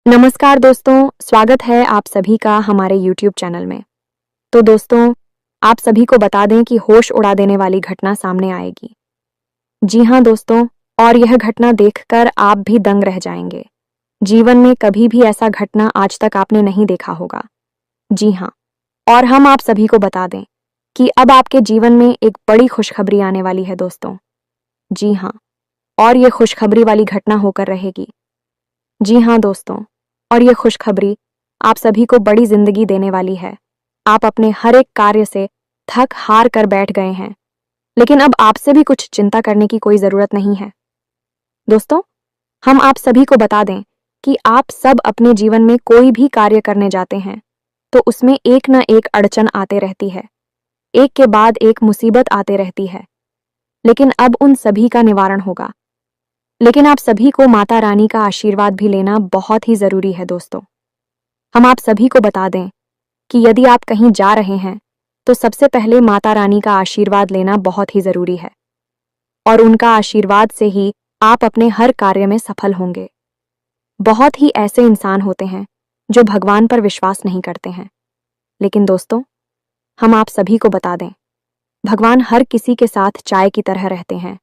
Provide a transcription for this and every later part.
नमस्कार दोस्तों, स्वागत है आप सभी का हमारे YouTube चैनल में। तो दोस्तों, आप सभी को बता दें कि होश उड़ा देने वाली घटना सामने आएगी। जी हाँ दोस्तों, और यह घटना देखकर आप भी दंग रह जाएंगे। जीवन में कभी भी ऐसा घटना आज तक आपने नहीं देखा होगा। जी हाँ, और हम आप सभी को बता दें कि अब आपके जीवन में एक बड़ी खुशखबरी आने वाली है दोस्तों। जी हाँ, और ये खुशखबरी वाली घटना होकर रहेगी। जी हाँ दोस्तों, और ये खुशखबरी आप सभी को बड़ी जिंदगी देने वाली है। आप अपने हर एक कार्य से थक हार कर बैठ गए हैं, लेकिन अब आपसे भी कुछ चिंता करने की कोई जरूरत नहीं है। दोस्तों, हम आप सभी को बता दें कि आप सब अपने जीवन में कोई भी कार्य करने जाते हैं तो उसमें एक न एक अड़चन आते रहती है, एक के बाद एक मुसीबत आते रहती है, लेकिन अब उन सभी का निवारण होगा। लेकिन आप सभी को माता रानी का आशीर्वाद भी लेना बहुत ही जरूरी है दोस्तों। हम आप सभी को बता दें कि यदि आप कहीं जा रहे हैं तो सबसे पहले माता रानी का आशीर्वाद लेना बहुत ही जरूरी है, और उनका आशीर्वाद से ही आप अपने हर कार्य में सफल होंगे। बहुत ही ऐसे इंसान होते हैं जो भगवान पर विश्वास नहीं करते हैं, लेकिन दोस्तों, हम आप सभी को बता दें, भगवान हर किसी के साथ चाय की तरह रहते हैं,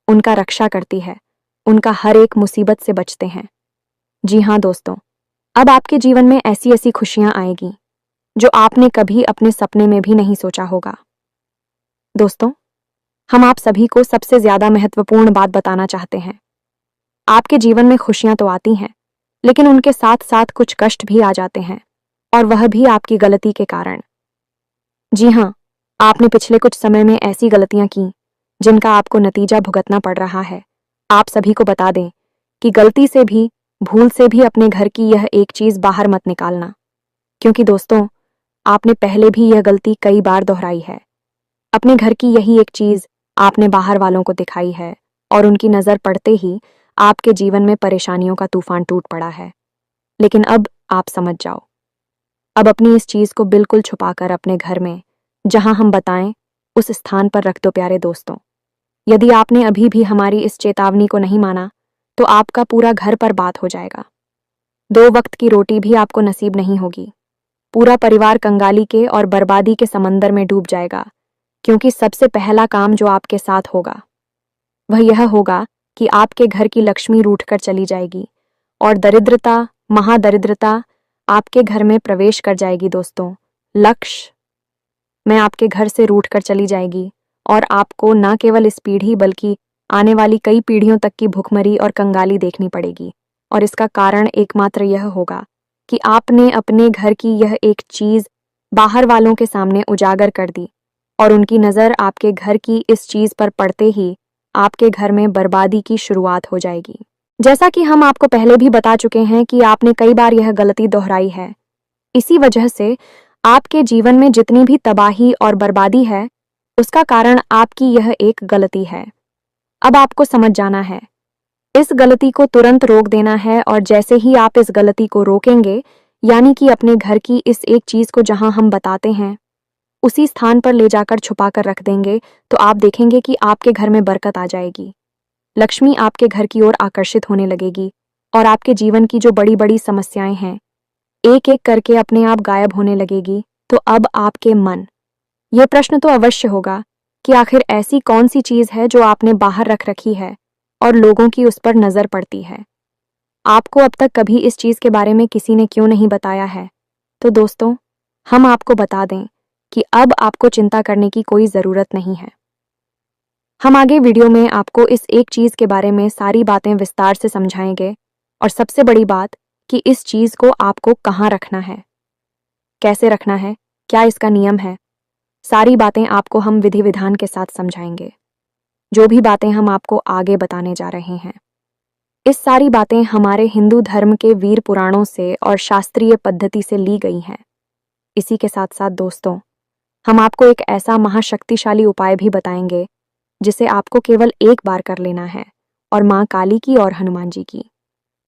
उनका रक्षा करती है, उनका हर एक मुसीबत से बचते हैं। जी हाँ दोस्तों, अब आपके जीवन में ऐसी ऐसी खुशियां आएगी जो आपने कभी अपने सपने में भी नहीं सोचा होगा। दोस्तों, हम आप सभी को सबसे ज्यादा महत्वपूर्ण बात बताना चाहते हैं। आपके जीवन में खुशियां तो आती हैं, लेकिन उनके साथ साथ कुछ कष्ट भी आ जाते हैं, और वह भी आपकी गलती के कारण। जी हाँ, आपने पिछले कुछ समय में ऐसी गलतियां की जिनका आपको नतीजा भुगतना पड़ रहा है। आप सभी को बता दें कि गलती से भी, भूल से भी अपने घर की यह एक चीज बाहर मत निकालना, क्योंकि दोस्तों, आपने पहले भी यह गलती कई बार दोहराई है। अपने घर की यही एक चीज आपने बाहर वालों को दिखाई है, और उनकी नजर पड़ते ही आपके जीवन में परेशानियों का तूफान टूट पड़ा है। लेकिन अब आप समझ जाओ, अब अपनी इस चीज को बिल्कुल छुपाकर अपने घर में, जहां हम बताएं, उस स्थान पर रख दो प्यारे दोस्तों। यदि आपने अभी भी हमारी इस चेतावनी को नहीं माना तो आपका पूरा घर पर बात हो जाएगा। 2 वक्त की रोटी भी आपको नसीब नहीं होगी। पूरा परिवार कंगाली के और बर्बादी के समंदर में डूब जाएगा, क्योंकि सबसे पहला काम जो आपके साथ होगा वह यह होगा कि आपके घर की लक्ष्मी रूठकर चली जाएगी, और दरिद्रता, महादरिद्रता आपके घर में प्रवेश कर जाएगी दोस्तों। लक्ष्य में आपके घर से रूठकर चली जाएगी, और आपको न केवल इस पीढ़ी बल्कि आने वाली कई पीढ़ियों तक की भुखमरी और कंगाली देखनी पड़ेगी। और इसका कारण एकमात्र यह होगा कि आपने अपने घर की यह एक चीज बाहर वालों के सामने उजागर कर दी, और उनकी नजर आपके घर की इस चीज पर पड़ते ही आपके घर में बर्बादी की शुरुआत हो जाएगी। जैसा कि हम आपको पहले भी बता चुके हैं कि आपने कई बार यह गलती दोहराई है। इसी वजह से आपके जीवन में जितनी भी तबाही और बर्बादी है, उसका कारण आपकी यह एक गलती है। अब आपको समझ जाना है, इस गलती को तुरंत रोक देना है, और जैसे ही आप इस गलती को रोकेंगे, यानी कि अपने घर की इस एक चीज को जहां हम बताते हैं उसी स्थान पर ले जाकर छुपा कर रख देंगे, तो आप देखेंगे कि आपके घर में बरकत आ जाएगी। लक्ष्मी आपके घर की ओर आकर्षित होने लगेगी, और आपके जीवन की जो बड़ी बड़ी समस्याएं हैं एक एक करके अपने आप गायब होने लगेगी। तो अब आपके मन ये प्रश्न तो अवश्य होगा कि आखिर ऐसी कौन सी चीज है जो आपने बाहर रख रखी है और लोगों की उस पर नजर पड़ती है। आपको अब तक कभी इस चीज के बारे में किसी ने क्यों नहीं बताया है? तो दोस्तों, हम आपको बता दें कि अब आपको चिंता करने की कोई जरूरत नहीं है। हम आगे वीडियो में आपको इस एक चीज के बारे में सारी बातें विस्तार से समझाएंगे, और सबसे बड़ी बात कि इस चीज को आपको कहाँ रखना है, कैसे रखना है, क्या इसका नियम है, सारी बातें आपको हम विधि विधान के साथ समझाएंगे। जो भी बातें हम आपको आगे बताने जा रहे हैं, इस सारी बातें हमारे हिंदू धर्म के वीर पुराणों से और शास्त्रीय पद्धति से ली गई हैं। इसी के साथ साथ दोस्तों, हम आपको एक ऐसा महाशक्तिशाली उपाय भी बताएंगे जिसे आपको केवल एक बार कर लेना है, और माँ काली की और हनुमान जी की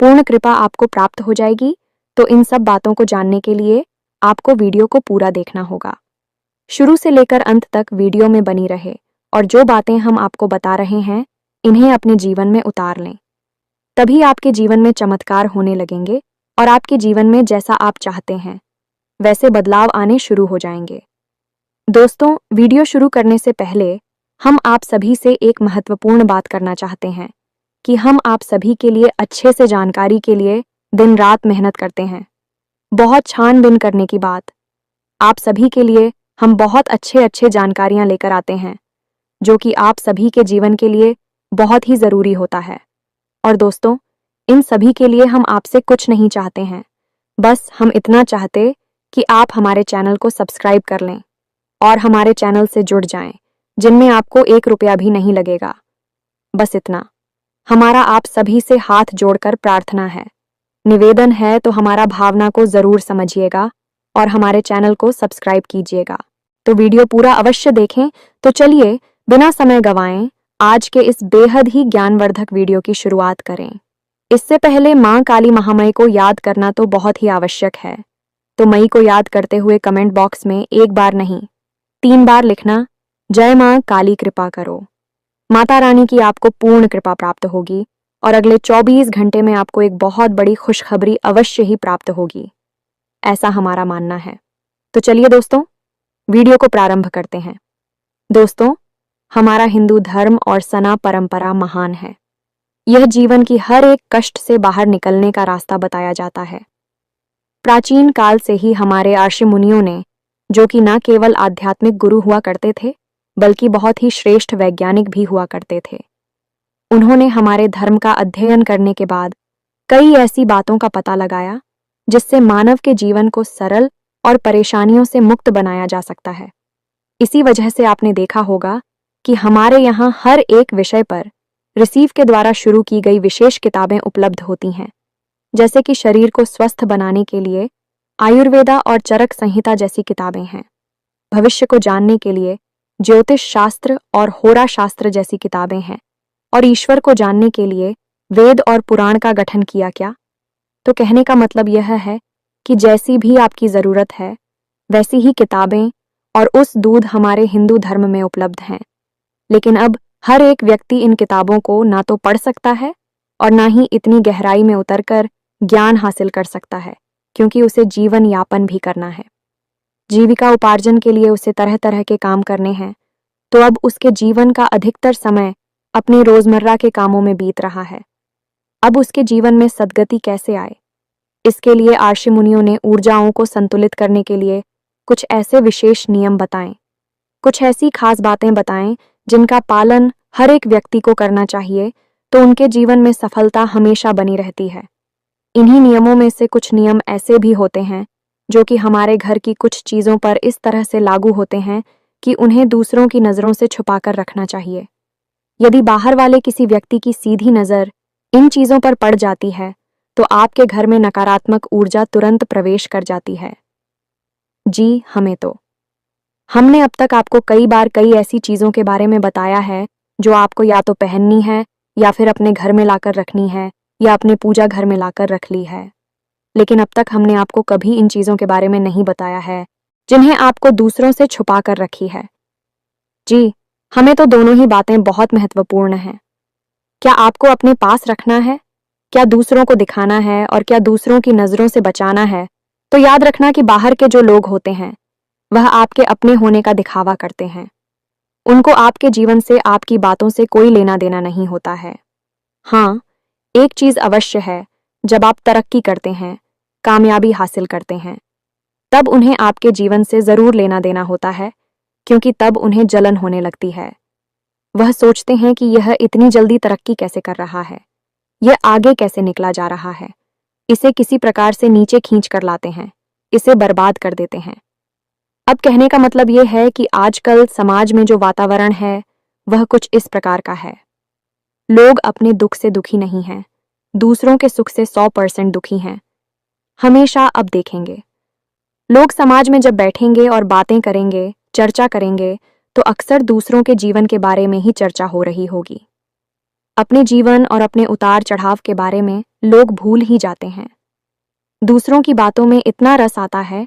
पूर्ण कृपा आपको प्राप्त हो जाएगी। तो इन सब बातों को जानने के लिए आपको वीडियो को पूरा देखना होगा, शुरू से लेकर अंत तक वीडियो में बनी रहे, और जो बातें हम आपको बता रहे हैं इन्हें अपने जीवन में उतार लें, तभी आपके जीवन में चमत्कार होने लगेंगे, और आपके जीवन में जैसा आप चाहते हैं वैसे बदलाव आने शुरू हो जाएंगे। दोस्तों, वीडियो शुरू करने से पहले हम आप सभी से एक महत्वपूर्ण बात करना चाहते हैं कि हम आप सभी के लिए अच्छे से जानकारी के लिए दिन रात मेहनत करते हैं। बहुत छानबीन करने की बात, आप सभी के लिए हम बहुत अच्छे जानकारियां लेकर आते हैं जो कि आप सभी के जीवन के लिए बहुत ही ज़रूरी होता है। और दोस्तों, इन सभी के लिए हम आपसे कुछ नहीं चाहते हैं, बस हम इतना चाहते कि आप हमारे चैनल को सब्सक्राइब कर लें और हमारे चैनल से जुड़ जाएं, जिनमें आपको 1 रुपया भी नहीं लगेगा। बस इतना। हमारा आप सभी से हाथ जोड़कर प्रार्थना है, निवेदन है, तो हमारा भावना को ज़रूर समझिएगा और हमारे चैनल को सब्सक्राइब कीजिएगा। तो वीडियो पूरा अवश्य देखें। तो चलिए बिना समय गंवाएं आज के इस बेहद ही ज्ञानवर्धक वीडियो की शुरुआत करें। इससे पहले मां काली महामई को याद करना तो बहुत ही आवश्यक है। तो मई को याद करते हुए कमेंट बॉक्स में 1 बार नहीं 3 बार लिखना, जय मां काली कृपा करो। माता रानी की आपको पूर्ण कृपा प्राप्त होगी और अगले 24 घंटे में आपको एक बहुत बड़ी खुशखबरी अवश्य ही प्राप्त होगी, ऐसा हमारा मानना है। तो चलिए दोस्तों, वीडियो को प्रारंभ करते हैं। दोस्तों, हमारा हिंदू धर्म और सना परंपरा महान है। यह जीवन की हर एक कष्ट से बाहर निकलने का रास्ता बताया जाता है। प्राचीन काल से ही हमारे ऋषि मुनियों ने, जो कि न केवल आध्यात्मिक गुरु हुआ करते थे बल्कि बहुत ही श्रेष्ठ वैज्ञानिक भी हुआ करते थे, उन्होंने हमारे धर्म का अध्ययन करने के बाद कई ऐसी बातों का पता लगाया जिससे मानव के जीवन को सरल और परेशानियों से मुक्त बनाया जा सकता है। इसी वजह से आपने देखा होगा कि हमारे यहाँ हर एक विषय पर रिसीव के द्वारा शुरू की गई विशेष किताबें उपलब्ध होती हैं, जैसे कि शरीर को स्वस्थ बनाने के लिए आयुर्वेदा और चरक संहिता जैसी किताबें हैं, भविष्य को जानने के लिए ज्योतिष शास्त्र और होरा शास्त्र जैसी किताबें हैं, और ईश्वर को जानने के लिए वेद और पुराण का गठन किया क्या। तो कहने का मतलब यह है कि जैसी भी आपकी ज़रूरत है वैसी ही किताबें और उस दूध हमारे हिंदू धर्म में उपलब्ध हैं। लेकिन अब हर एक व्यक्ति इन किताबों को ना तो पढ़ सकता है और ना ही इतनी गहराई में उतरकर ज्ञान हासिल कर सकता है, क्योंकि उसे जीवन यापन भी करना है। जीविका उपार्जन के लिए उसे तरह तरह के काम करने हैं, तो अब उसके जीवन का अधिकतर समय अपने रोजमर्रा के कामों में बीत रहा है। अब उसके जीवन में सद्गति कैसे आए, इसके लिए ऋषि मुनियों ने ऊर्जाओं को संतुलित करने के लिए कुछ ऐसे विशेष नियम बताएं, कुछ ऐसी खास बातें बताएं जिनका पालन हर एक व्यक्ति को करना चाहिए, तो उनके जीवन में सफलता हमेशा बनी रहती है। इन्हीं नियमों में से कुछ नियम ऐसे भी होते हैं जो कि हमारे घर की कुछ चीज़ों पर इस तरह से लागू होते हैं कि उन्हें दूसरों की नज़रों से छुपाकर रखना चाहिए। यदि बाहर वाले किसी व्यक्ति की सीधी नज़र इन चीज़ों पर पड़ जाती है तो आपके घर में नकारात्मक ऊर्जा तुरंत प्रवेश कर जाती है। जी, हमने अब तक आपको कई बार कई ऐसी चीज़ों के बारे में बताया है जो आपको या तो पहननी है या फिर अपने घर में लाकर रखनी है या अपने पूजा घर में लाकर रख ली है, लेकिन अब तक हमने आपको कभी इन चीज़ों के बारे में नहीं बताया है जिन्हें आपको दूसरों से छुपा कर रखी है। जी, हमें तो दोनों ही बातें बहुत महत्वपूर्ण हैं। क्या आपको अपने पास रखना है, क्या दूसरों को दिखाना है, और क्या दूसरों की नज़रों से बचाना है, तो याद रखना कि बाहर के जो लोग होते हैं वह आपके अपने होने का दिखावा करते हैं। उनको आपके जीवन से, आपकी बातों से कोई लेना देना नहीं होता है। हाँ, एक चीज़ अवश्य है, जब आप तरक्की करते हैं, कामयाबी हासिल करते हैं, तब उन्हें आपके जीवन से ज़रूर लेना देना होता है, क्योंकि तब उन्हें जलन होने लगती है। वह सोचते हैं कि यह इतनी जल्दी तरक्की कैसे कर रहा है, यह आगे कैसे निकला जा रहा है, इसे किसी प्रकार से नीचे खींच कर लाते हैं, इसे बर्बाद कर देते हैं। अब कहने का मतलब यह है कि आजकल समाज में जो वातावरण है वह कुछ इस प्रकार का है। लोग अपने दुख से दुखी नहीं हैं, दूसरों के सुख से 100% दुखी हैं। हमेशा अब देखेंगे, लोग समाज में जब बैठेंगे और बातें करेंगे, चर्चा करेंगे, तो अक्सर दूसरों के जीवन के बारे में ही चर्चा हो रही होगी। अपने जीवन और अपने उतार चढ़ाव के बारे में लोग भूल ही जाते हैं। दूसरों की बातों में इतना रस आता है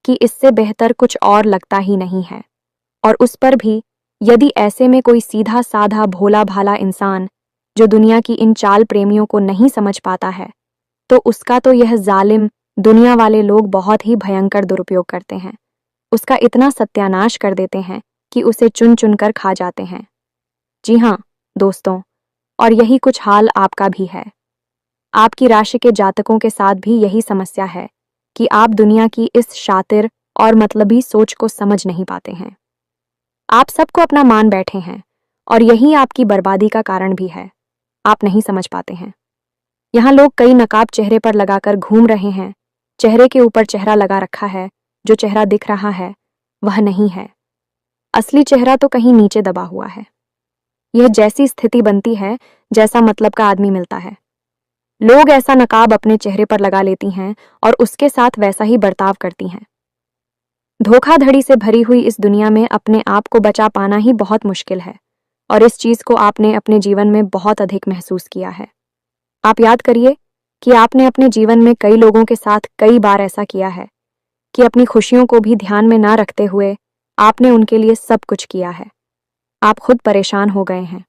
कि इससे बेहतर कुछ और लगता ही नहीं है। और उस पर भी यदि ऐसे में कोई सीधा साधा भोला भाला इंसान जो दुनिया की इन चाल प्रेमियों को नहीं समझ पाता है, तो उसका तो यह जालिम दुनिया वाले लोग बहुत ही भयंकर दुरुपयोग करते हैं। उसका इतना सत्यानाश कर देते हैं कि उसे चुन चुन कर खा जाते हैं। जी हाँ दोस्तों, और यही कुछ हाल आपका भी है। आपकी राशि के जातकों के साथ भी यही समस्या है कि आप दुनिया की इस शातिर और मतलबी सोच को समझ नहीं पाते हैं। आप सबको अपना मान बैठे हैं और यही आपकी बर्बादी का कारण भी है। आप नहीं समझ पाते हैं। यहाँ लोग कई नकाब चेहरे पर लगाकर घूम रहे हैं। चेहरे के ऊपर चेहरा लगा रखा है। जो चेहरा दिख रहा है वह नहीं है। असली चेहरा तो कहीं नीचे दबा हुआ है। यह जैसी स्थिति बनती है जैसा मतलब का आदमी मिलता है। लोग ऐसा नकाब अपने चेहरे पर लगा लेती हैं और उसके साथ वैसा ही बर्ताव करती हैं। धोखाधड़ी से भरी हुई इस दुनिया में अपने आप को बचा पाना ही बहुत मुश्किल है, और इस चीज को आपने अपने जीवन में बहुत अधिक महसूस किया है। आप याद करिए कि आपने अपने जीवन में कई लोगों के साथ कई बार ऐसा किया है कि अपनी खुशियों को भी ध्यान में ना रखते हुए आपने उनके लिए सब कुछ किया है। आप खुद परेशान हो गए हैं,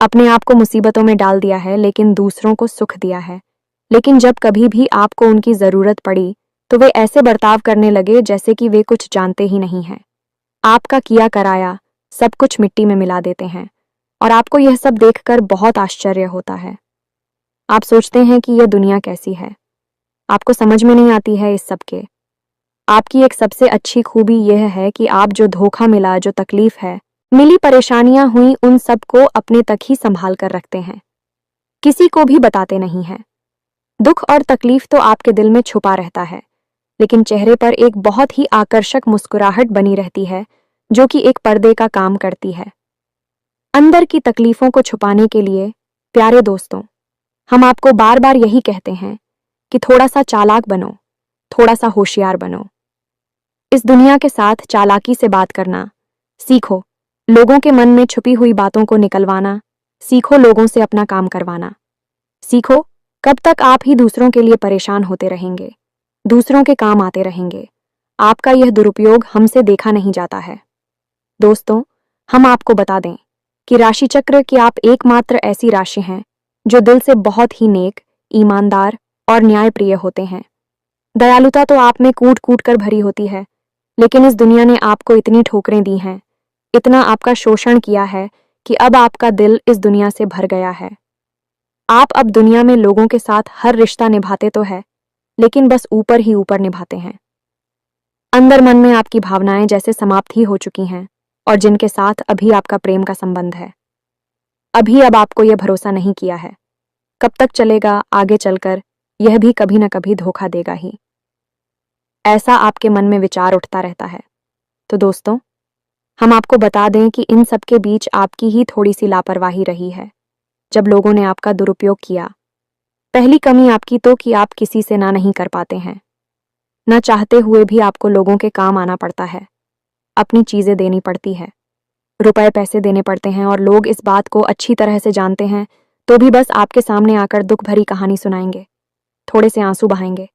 अपने आप को मुसीबतों में डाल दिया है, लेकिन दूसरों को सुख दिया है। लेकिन जब कभी भी आपको उनकी जरूरत पड़ी तो वे ऐसे बर्ताव करने लगे जैसे कि वे कुछ जानते ही नहीं हैं। आपका किया कराया सब कुछ मिट्टी में मिला देते हैं और आपको यह सब देखकर बहुत आश्चर्य होता है। आप सोचते हैं कि यह दुनिया कैसी है। आपको समझ में नहीं आती है इस सब के। आपकी एक सबसे अच्छी खूबी यह है कि आप जो धोखा मिला, जो तकलीफ है, मिली परेशानियां हुई, उन सब को अपने तक ही संभाल कर रखते हैं, किसी को भी बताते नहीं हैं। दुख और तकलीफ तो आपके दिल में छुपा रहता है, लेकिन चेहरे पर एक बहुत ही आकर्षक मुस्कुराहट बनी रहती है जो कि एक पर्दे का काम करती है। अंदर की तकलीफों को छुपाने के लिए प्यारे दोस्तों, हम आपको बार बार यही कहते हैं कि थोड़ा सा चालाक बनो, थोड़ा सा होशियार बनो। इस दुनिया के साथ चालाकी से बात करना सीखो, लोगों के मन में छुपी हुई बातों को निकलवाना सीखो, लोगों से अपना काम करवाना सीखो। कब तक आप ही दूसरों के लिए परेशान होते रहेंगे, दूसरों के काम आते रहेंगे। आपका यह दुरुपयोग हमसे देखा नहीं जाता है। दोस्तों, हम आपको बता दें कि राशि चक्र की आप एकमात्र ऐसी राशि हैं जो दिल से बहुत ही नेक, ईमानदार और न्यायप्रिय होते हैं। दयालुता तो आप में कूट कूट कर भरी होती है, लेकिन इस दुनिया ने आपको इतनी ठोकरें दी हैं, इतना आपका शोषण किया है कि अब आपका दिल इस दुनिया से भर गया है। आप अब दुनिया में लोगों के साथ हर रिश्ता निभाते तो है, लेकिन बस ऊपर ही ऊपर निभाते हैं। अंदर मन में आपकी भावनाएं जैसे समाप्त ही हो चुकी हैं, और जिनके साथ अभी आपका प्रेम का संबंध है, अभी अब आपको यह भरोसा नहीं किया है। कब तक चलेगा, आगे चलकर यह भी कभी न कभी धोखा देगा ही, ऐसा आपके मन में विचार उठता रहता है। तो दोस्तों, हम आपको बता दें कि इन सब के बीच आपकी ही थोड़ी सी लापरवाही रही है जब लोगों ने आपका दुरुपयोग किया। पहली कमी आपकी तो कि आप किसी से ना नहीं कर पाते हैं, ना चाहते हुए भी आपको लोगों के काम आना पड़ता है, अपनी चीजें देनी पड़ती है, रुपए पैसे देने पड़ते हैं, और लोग इस बात को अच्छी तरह से जानते हैं तो भी बस आपके सामने आकर दुख भरी कहानी सुनाएंगे, थोड़े से आंसू बहाएंगे,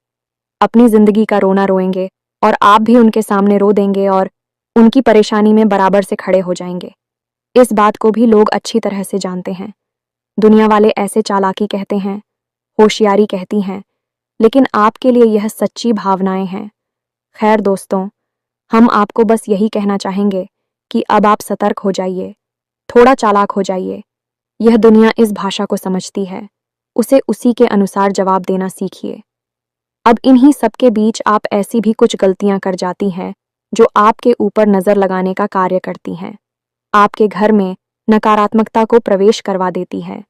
अपनी जिंदगी का रोना रोएंगे, और आप भी उनके सामने रो देंगे और उनकी परेशानी में बराबर से खड़े हो जाएंगे। इस बात को भी लोग अच्छी तरह से जानते हैं। दुनिया वाले ऐसे चालाकी कहते हैं, होशियारी कहती हैं, लेकिन आपके लिए यह सच्ची भावनाएं हैं। खैर दोस्तों, हम आपको बस यही कहना चाहेंगे कि अब आप सतर्क हो जाइए, थोड़ा चालाक हो जाइए। यह दुनिया इस भाषा को समझती है, उसे उसी के अनुसार जवाब देना सीखिए। अब इन्हीं सबके बीच आप ऐसी भी कुछ गलतियां कर जाती हैं जो आपके ऊपर नजर लगाने का कार्य करती हैं, आपके घर में नकारात्मकता को प्रवेश करवा देती है।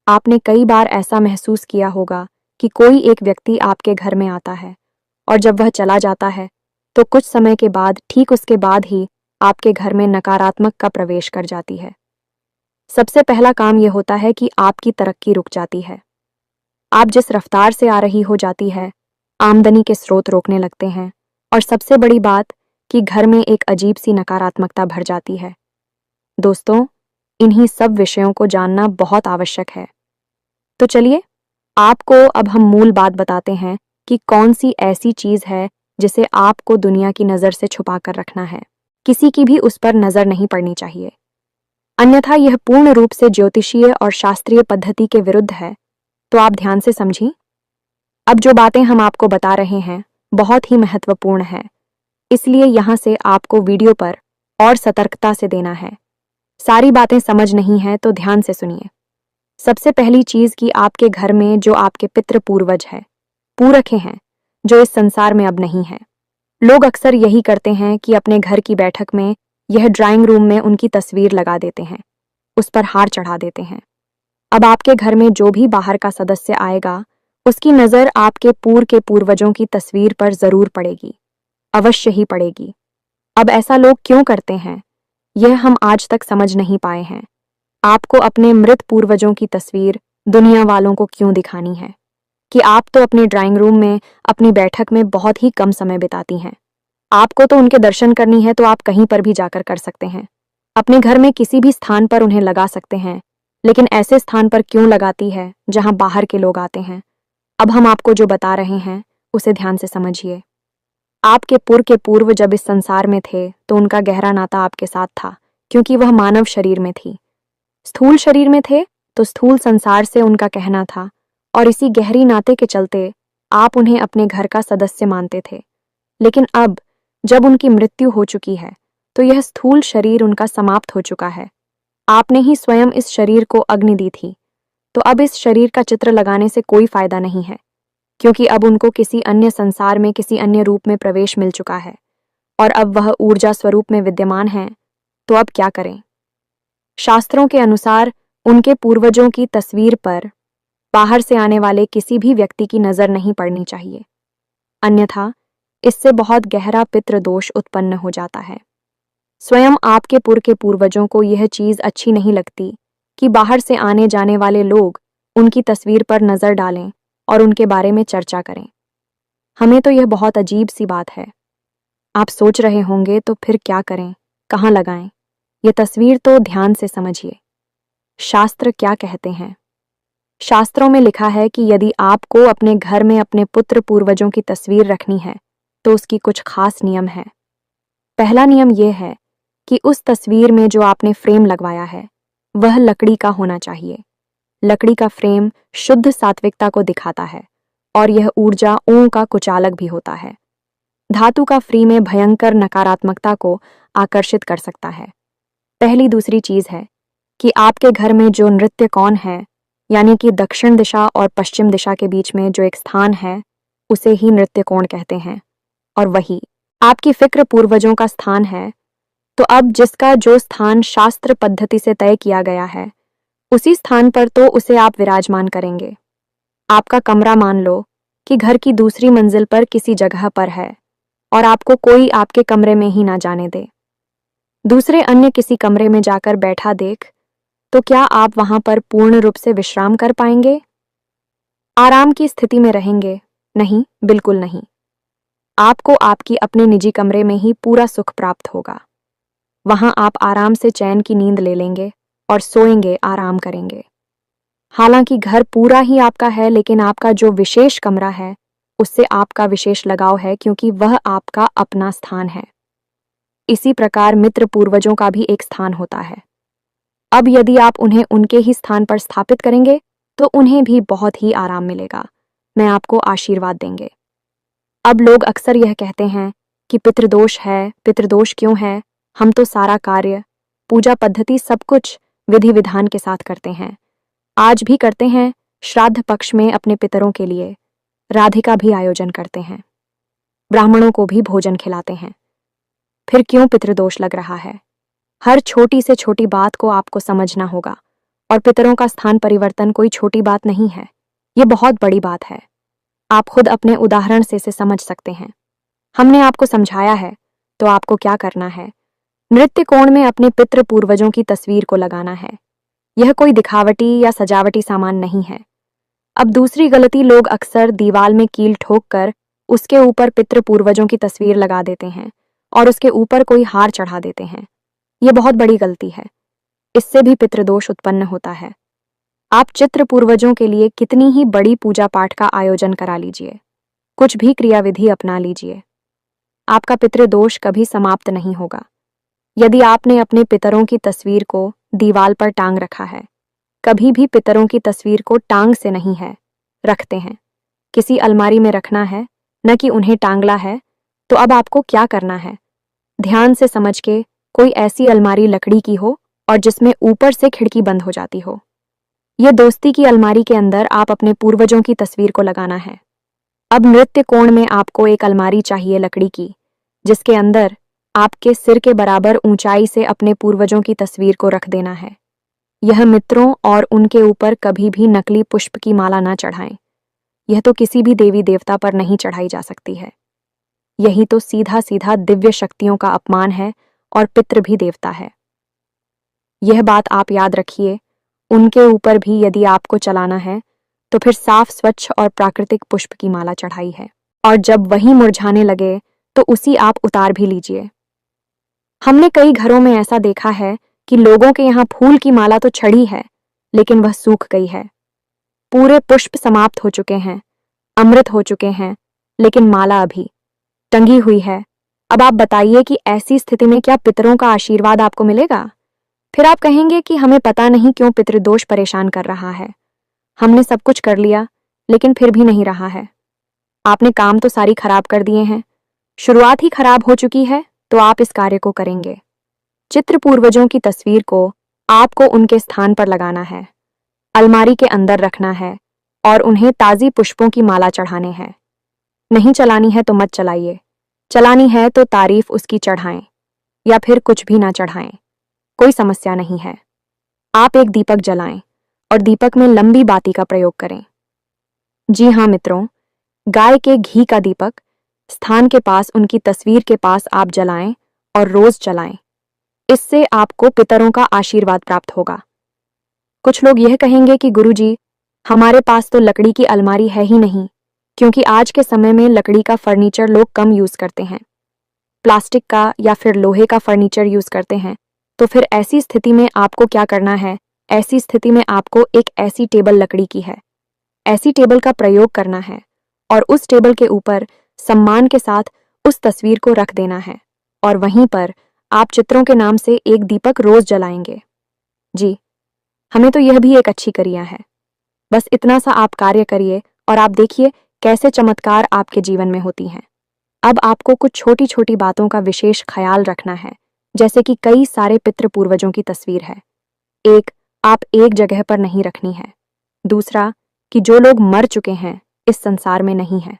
आपने कई बार ऐसा महसूस किया होगा कि कोई एक व्यक्ति आपके घर में आता है, और जब वह चला जाता है तो कुछ समय के बाद, ठीक उसके बाद ही आपके घर में नकारात्मक का प्रवेश कर जाती है। सबसे पहला काम यह होता है कि आपकी तरक्की रुक जाती है। आप जिस रफ्तार से आ रही हो जाती है, आमदनी के स्रोत रोकने लगते हैं, और सबसे बड़ी बात कि घर में एक अजीब सी नकारात्मकता भर जाती है। दोस्तों, इन्हीं सब विषयों को जानना बहुत आवश्यक है। तो चलिए, आपको अब हम मूल बात बताते हैं कि कौन सी ऐसी चीज है जिसे आपको दुनिया की नजर से छुपा कर रखना है। किसी की भी उस पर नजर नहीं पड़नी चाहिए, अन्यथा यह पूर्ण रूप से ज्योतिषीय और शास्त्रीय पद्धति के विरुद्ध है। तो आप ध्यान से समझिए। अब जो बातें हम आपको बता रहे हैं बहुत ही महत्वपूर्ण है, इसलिए यहाँ से आपको वीडियो पर और सतर्कता से देना है। सारी बातें समझ नहीं है तो ध्यान से सुनिए। सबसे पहली चीज कि आपके घर में जो आपके पितृ पूर्वज है, पूरखे हैं, जो इस संसार में अब नहीं है। लोग अक्सर यही करते हैं कि अपने घर की बैठक में यह ड्राइंग रूम में उनकी तस्वीर लगा देते हैं, उस पर हार चढ़ा देते हैं। अब आपके घर में जो भी बाहर का सदस्य आएगा, उसकी नजर आपके पूर्व के पूर्वजों की तस्वीर पर जरूर पड़ेगी, अवश्य ही पड़ेगी। अब ऐसा लोग क्यों करते हैं, यह हम आज तक समझ नहीं पाए हैं। आपको अपने मृत पूर्वजों की तस्वीर दुनिया वालों को क्यों दिखानी है कि आप तो अपने ड्राइंग रूम में अपनी बैठक में बहुत ही कम समय बिताती हैं। आपको तो उनके दर्शन करनी है तो आप कहीं पर भी जाकर कर सकते हैं। अपने घर में किसी भी स्थान पर उन्हें लगा सकते हैं, लेकिन ऐसे स्थान पर क्यों लगाती है जहां बाहर के लोग आते हैं। अब हम आपको जो बता रहे हैं उसे ध्यान से समझिए। आपके पूर्व के पूर्व जब इस संसार में थे तो उनका गहरा नाता आपके साथ था, क्योंकि वह मानव शरीर में थी। स्थूल शरीर में थे तो स्थूल संसार से उनका कहना था, और इसी गहरी नाते के चलते आप उन्हें अपने घर का सदस्य मानते थे। लेकिन अब जब उनकी मृत्यु हो चुकी है तो यह स्थूल शरीर उनका समाप्त हो चुका है। आपने ही स्वयं इस शरीर को अग्नि दी थी, तो अब इस शरीर का चित्र लगाने से कोई फायदा नहीं है, क्योंकि अब उनको किसी अन्य संसार में किसी अन्य रूप में प्रवेश मिल चुका है और अब वह ऊर्जा स्वरूप में विद्यमान है। तो अब क्या करें? शास्त्रों के अनुसार उनके पूर्वजों की तस्वीर पर बाहर से आने वाले किसी भी व्यक्ति की नजर नहीं पड़नी चाहिए, अन्यथा इससे बहुत गहरा पितृदोष उत्पन्न हो जाता है। स्वयं आपके पूर्व के पूर्वजों को यह चीज अच्छी नहीं लगती कि बाहर से आने जाने वाले लोग उनकी तस्वीर पर नजर डालें और उनके बारे में चर्चा करें। हमें तो यह बहुत अजीब सी बात है। आप सोच रहे होंगे तो फिर क्या करें, कहाँ लगाएं? ये तस्वीर तो ध्यान से समझिए। शास्त्र क्या कहते हैं? शास्त्रों में लिखा है कि यदि आपको अपने घर में अपने पुत्र पूर्वजों की तस्वीर रखनी है तो उसकी कुछ खास नियम है। पहला नियम यह है कि उस तस्वीर में जो आपने फ्रेम लगवाया है वह लकड़ी का होना चाहिए। लकड़ी का फ्रेम शुद्ध सात्विकता को दिखाता है और यह ऊर्जा ओं का कुचालक भी होता है। धातु का फ्रेम में भयंकर नकारात्मकता को आकर्षित कर सकता है। पहली दूसरी चीज है कि आपके घर में जो नृत्य कोण है, यानी कि दक्षिण दिशा और पश्चिम दिशा के बीच में जो एक स्थान है, उसे ही नृत्य कोण कहते हैं, और वही आपकी फिक्र पूर्वजों का स्थान है। तो अब जिसका जो स्थान शास्त्र पद्धति से तय किया गया है, उसी स्थान पर तो उसे आप विराजमान करेंगे। आपका कमरा मान लो कि घर की दूसरी मंजिल पर किसी जगह पर है और आपको कोई आपके कमरे में ही ना जाने दे, दूसरे अन्य किसी कमरे में जाकर बैठा देख, तो क्या आप वहां पर पूर्ण रूप से विश्राम कर पाएंगे? आराम की स्थिति में रहेंगे? नहीं, बिल्कुल नहीं। आपको आपकी अपने निजी कमरे में ही पूरा सुख प्राप्त होगा। वहां आप आराम से चैन की नींद ले लेंगे और सोएंगे, आराम करेंगे। हालांकि घर पूरा ही आपका है, लेकिन आपका जो विशेष कमरा है उससे आपका विशेष लगाव है, क्योंकि वह आपका अपना स्थान है। इसी प्रकार मित्र पूर्वजों का भी एक स्थान होता है। अब यदि आप उन्हें उनके ही स्थान पर स्थापित करेंगे तो उन्हें भी बहुत ही आराम मिलेगा, मैं आपको आशीर्वाद देंगे। अब लोग अक्सर यह कहते हैं कि पितृदोष है। पितृदोष क्यों है? हम तो सारा कार्य, पूजा पद्धति सब कुछ विधि विधान के साथ करते हैं, आज भी करते हैं। श्राद्ध पक्ष में अपने पितरों के लिए राधिका भी आयोजन करते हैं, ब्राह्मणों को भी भोजन खिलाते हैं। फिर क्यों पितृदोष लग रहा है? हर छोटी से छोटी बात को आपको समझना होगा, और पितरों का स्थान परिवर्तन कोई छोटी बात नहीं है, ये बहुत बड़ी बात है। आप खुद अपने उदाहरण से इसे समझ सकते हैं। हमने आपको समझाया है, तो आपको क्या करना है? नृत्य कोण में अपने पितृ पूर्वजों की तस्वीर को लगाना है। यह कोई दिखावटी या सजावटी सामान नहीं है। अब दूसरी गलती, लोग अक्सर दीवाल में कील ठोक कर उसके ऊपर पितृ पूर्वजों की तस्वीर लगा देते हैं और उसके ऊपर कोई हार चढ़ा देते हैं। यह बहुत बड़ी गलती है, इससे भी पितृदोष उत्पन्न होता है। आप चित्र पूर्वजों के लिए कितनी ही बड़ी पूजा पाठ का आयोजन करा लीजिए, कुछ भी क्रियाविधि अपना लीजिए, आपका पितृदोष कभी समाप्त नहीं होगा। यदि आपने अपने पितरों की तस्वीर को दीवाल पर टांग रखा है, कभी भी पितरों की तस्वीर को टांग से नहीं है, रखते हैं, किसी अलमारी में रखना है, न कि उन्हें टांगला है, तो अब आपको क्या करना है? ध्यान से समझ के कोई ऐसी अलमारी लकड़ी की हो और जिसमें ऊपर से खिड़की बंद हो जाती हो। यह दोस्ती की अलमारी के अंदर आप अपने पूर्वजों की तस्वीर को लगाना है। अब नृत्य कोण में आपको एक अलमारी चाहिए लकड़ी की, जिसके अंदर आपके सिर के बराबर ऊंचाई से अपने पूर्वजों की तस्वीर को रख देना है। यह मित्रों और उनके ऊपर कभी भी नकली पुष्प की माला ना चढ़ाएं। यह तो किसी भी देवी देवता पर नहीं चढ़ाई जा सकती है। यही तो सीधा सीधा दिव्य शक्तियों का अपमान है और पितृ भी देवता है। यह बात आप याद रखिए, उनके ऊपर भी यदि आपको चलाना है तो फिर साफ स्वच्छ और प्राकृतिक पुष्प की माला चढ़ाई है, और जब वही मुरझाने लगे तो उसी आप उतार भी लीजिए। हमने कई घरों में ऐसा देखा है कि लोगों के यहाँ फूल की माला तो चढ़ी है, लेकिन वह सूख गई है। पूरे पुष्प समाप्त हो चुके हैं, अमृत हो चुके हैं, लेकिन माला अभी टंगी हुई है। अब आप बताइए कि ऐसी स्थिति में क्या पितरों का आशीर्वाद आपको मिलेगा? फिर आप कहेंगे कि हमें पता नहीं क्यों पितृदोष परेशान कर रहा है। हमने सब कुछ कर लिया, लेकिन फिर भी नहीं रहा है। आपने काम तो सारी खराब कर दिए हैं, शुरुआत ही खराब हो चुकी है, तो आप इस कार्य को करेंगे। चित्र पूर्वजों की तस्वीर को आपको उनके स्थान पर लगाना है, अलमारी के अंदर रखना है और उन्हें ताजी पुष्पों की माला चढ़ाने हैं। नहीं चलानी है तो मत चलाइए, चलानी है तो तारीफ उसकी चढ़ाएं या फिर कुछ भी ना चढ़ाएं, कोई समस्या नहीं है। आप एक दीपक जलाएं और दीपक में लंबी बाती का प्रयोग करें। जी हाँ मित्रों, गाय के घी का दीपक स्थान के पास उनकी तस्वीर के पास आप जलाएं और रोज जलाएं। इससे आपको पितरों का आशीर्वाद प्राप्त होगा। कुछ लोग यह कहेंगे कि गुरुजी, हमारे पास तो लकड़ी की अलमारी है ही नहीं, क्योंकि आज के समय में लकड़ी का फर्नीचर लोग कम यूज करते हैं, प्लास्टिक का या फिर लोहे का फर्नीचर यूज करते हैं। तो फिर ऐसी स्थिति में आपको क्या करना है? ऐसी स्थिति में आपको एक ऐसी टेबल लकड़ी की है, ऐसी टेबल का प्रयोग करना है और उस टेबल के ऊपर सम्मान के साथ उस तस्वीर को रख देना है, और वहीं पर आप चित्रों के नाम से एक दीपक रोज जलाएंगे। जी, हमें तो यह भी एक अच्छी क्रिया है। बस इतना सा आप कार्य करिए और आप देखिए कैसे चमत्कार आपके जीवन में होती हैं। अब आपको कुछ छोटी छोटी बातों का विशेष ख्याल रखना है, जैसे कि कई सारे पितृ पूर्वजों की तस्वीर है। एक, आप एक जगह पर नहीं रखनी है। दूसरा, कि जो लोग मर चुके हैं, इस संसार में नहीं है,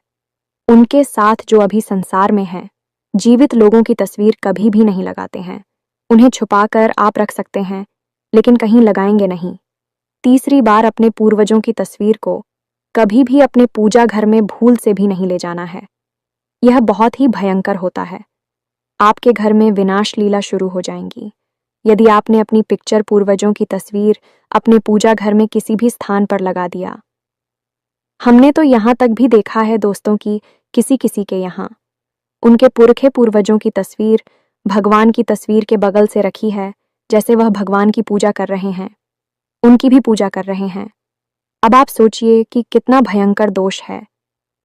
उनके साथ जो अभी संसार में हैं, जीवित लोगों की तस्वीर कभी भी नहीं लगाते हैं। उन्हें छुपाकर आप रख सकते हैं, लेकिन कहीं लगाएंगे नहीं। तीसरी बार अपने पूर्वजों की तस्वीर को कभी भी अपने पूजा घर में भूल से भी नहीं ले जाना है। यह बहुत ही भयंकर होता है। आपके घर में विनाश लीला शुरू हो जाएंगी यदि आपने अपनी पिक्चर पूर्वजों की तस्वीर अपने पूजा घर में किसी भी स्थान पर लगा दिया। हमने तो यहाँ तक भी देखा है दोस्तों की किसी किसी के यहाँ उनके पुरखे पूर्वजों की तस्वीर भगवान की तस्वीर के बगल से रखी है, जैसे वह भगवान की पूजा कर रहे हैं, उनकी भी पूजा कर रहे हैं। अब आप सोचिए कि कितना भयंकर दोष है।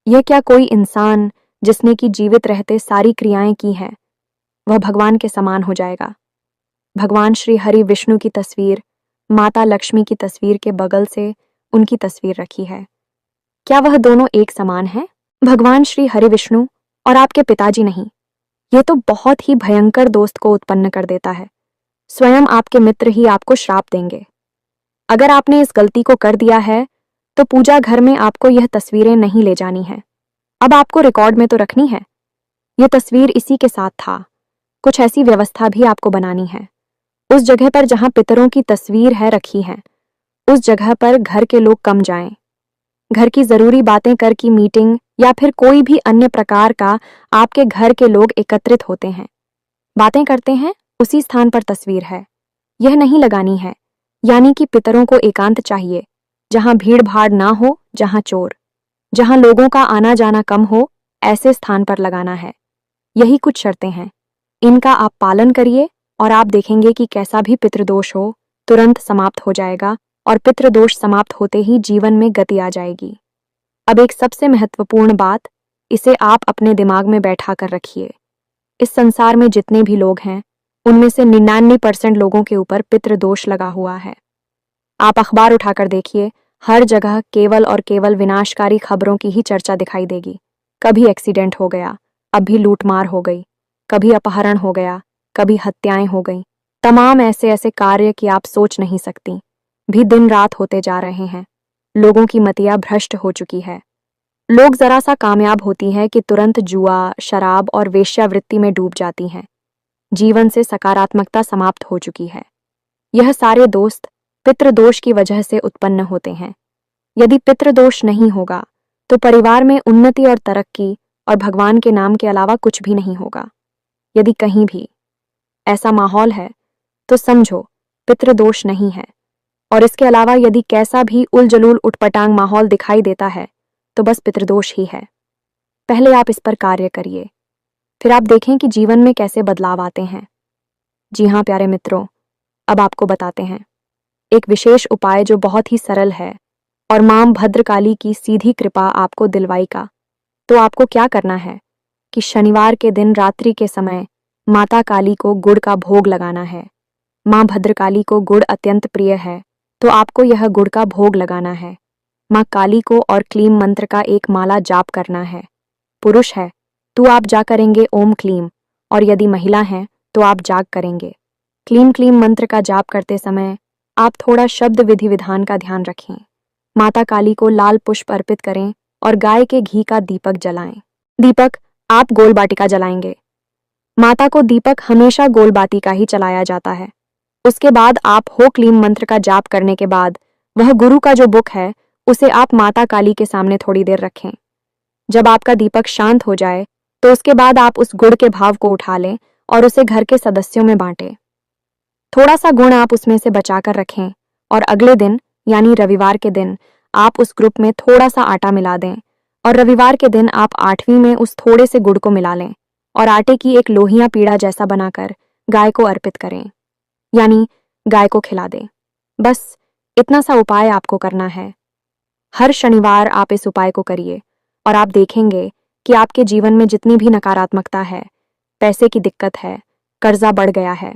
यह क्या कोई इंसान जिसने कि जीवित रहते सारी क्रियाएं की हैं, वह भगवान के समान हो जाएगा? भगवान श्री हरि विष्णु की तस्वीर, माता लक्ष्मी की तस्वीर के बगल से उनकी तस्वीर रखी है। क्या वह दोनों एक समान हैं? भगवान श्री हरि विष्णु और आपके पिताजी नहीं। यह तो बहुत ही भयंकर दोस्त को उत्पन्न कर देता है। स्वयं आपके मित्र ही आपको श्राप देंगे। अगर आपने इस गलती को कर दिया है तो पूजा घर में आपको यह तस्वीरें नहीं ले जानी है। अब आपको रिकॉर्ड में तो रखनी है। यह तस्वीर इसी के साथ था। कुछ ऐसी व्यवस्था भी आपको बनानी है। उस जगह पर जहां पितरों की तस्वीर है रखी है, उस जगह पर घर के लोग कम जाएं। घर की जरूरी बातें कर की मीटिंग या फिर कोई भी अन्य प्रकार का आपके घर के लोग एकत्रित होते हैं, बातें करते हैं, उसी स्थान पर तस्वीर है। यह नहीं लगानी है। यानी कि पितरों को एकांत चाहिए, जहां भीड़ भाड़ ना हो, जहां चोर, जहां लोगों का आना जाना कम हो, ऐसे स्थान पर लगाना है। यही कुछ शर्तें हैं। इनका आप पालन करिए और आप देखेंगे कि कैसा भी पितृदोष हो तुरंत समाप्त हो जाएगा और पितृदोष समाप्त होते ही जीवन में गति आ जाएगी। अब एक सबसे महत्वपूर्ण बात, इसे आप अपने दिमाग में बैठा कर रखिए। इस संसार में जितने भी लोग हैं, उनमें से 99% लोगों के ऊपर पितृदोष लगा हुआ है। आप अखबार उठाकर देखिए, हर जगह केवल और केवल विनाशकारी खबरों की ही चर्चा दिखाई देगी। कभी एक्सीडेंट हो गया, अभी लूटमार हो गई, कभी अपहरण हो गया, कभी हत्याएं हो गई। तमाम ऐसे ऐसे कार्य कि आप सोच नहीं सकती भी दिन रात होते जा रहे हैं। लोगों की मतियां भ्रष्ट हो चुकी है। लोग जरा सा कामयाब होती है कि तुरंत जुआ, शराब और वेश्यावृत्ति में डूब जाती हैं। जीवन से सकारात्मकता समाप्त हो चुकी है। यह सारे दोस्त पितृदोष की वजह से उत्पन्न होते हैं। यदि पितृदोष नहीं होगा तो परिवार में उन्नति और तरक्की और भगवान के नाम के अलावा कुछ भी नहीं होगा। यदि कहीं भी ऐसा माहौल है तो समझो पितृदोष नहीं है। और इसके अलावा यदि कैसा भी उलजलूल उटपटांग माहौल दिखाई देता है तो बस पितृदोष ही है। पहले आप इस पर कार्य करिए, फिर आप देखें कि जीवन में कैसे बदलाव आते हैं। जी हाँ प्यारे मित्रों, अब आपको बताते हैं एक विशेष उपाय जो बहुत ही सरल है और मां भद्रकाली की सीधी कृपा आपको दिलवाएगा। तो आपको क्या करना है कि शनिवार के दिन रात्रि के समय माता काली को गुड़ का भोग लगाना है। मां भद्रकाली को गुड़ अत्यंत प्रिय है, तो आपको यह गुड़ का भोग लगाना है। मां काली को और क्लीम मंत्र का एक माला जाप करना है। पुरुष है तो आप जा करेंगे ओम क्लीम, और यदि महिला हैं तो आप जाग करेंगे। क्लीम क्लीम मंत्र का जाप करते समय आप थोड़ा शब्द विधि विधान का ध्यान रखें। माता काली को लाल पुष्प अर्पित करें और गाय के घी का दीपक जलाएं। दीपक आप गोल बाटिका जलाएंगे। माता को दीपक हमेशा गोल बाती का ही चलाया जाता है। उसके बाद आप हो क्लीम मंत्र का जाप करने के बाद वह गुरु का जो बुक है उसे आप माता काली के सामने थोड़ी देर रखें। जब आपका दीपक शांत हो जाए तो उसके बाद आप उस गुड़ के भाव को उठा लें और उसे घर के सदस्यों में बांटें। थोड़ा सा गुण आप उसमें से बचाकर रखें और अगले दिन यानी रविवार के दिन आप उस ग्रुप में थोड़ा सा आटा मिला दें और रविवार के दिन आप 8वीं में उस थोड़े से गुड़ को मिला लें और आटे की एक लोहिया पीड़ा जैसा बनाकर गाय को अर्पित करें, यानी गाय को खिला दें। बस इतना सा उपाय आपको करना है। हर शनिवार आप इस उपाय को करिए और आप देखेंगे कि आपके जीवन में जितनी भी नकारात्मकता है, पैसे की दिक्कत है, कर्जा बढ़ गया है,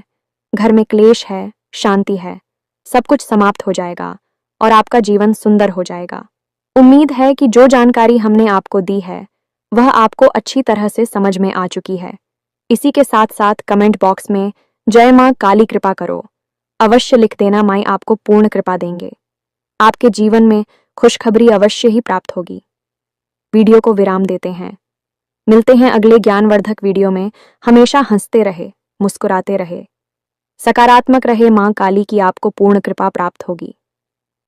घर में क्लेश है, शांति है, सब कुछ समाप्त हो जाएगा और आपका जीवन सुंदर हो जाएगा। उम्मीद है कि जो जानकारी हमने आपको दी है वह आपको अच्छी तरह से समझ में आ चुकी है। इसी के साथ साथ कमेंट बॉक्स में जय मां काली कृपा करो अवश्य लिख देना, माई आपको पूर्ण कृपा देंगे। आपके जीवन में खुशखबरी अवश्य ही प्राप्त होगी। वीडियो को विराम देते हैं। मिलते हैं अगले ज्ञानवर्धक वीडियो में। हमेशा हंसते रहे, मुस्कुराते रहे, सकारात्मक रहे, मां काली की आपको पूर्ण कृपा प्राप्त होगी।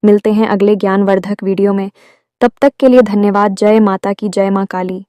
मिलते हैं अगले ज्ञानवर्धक वीडियो में। तब तक के लिए धन्यवाद। जय माता की, जय मां काली।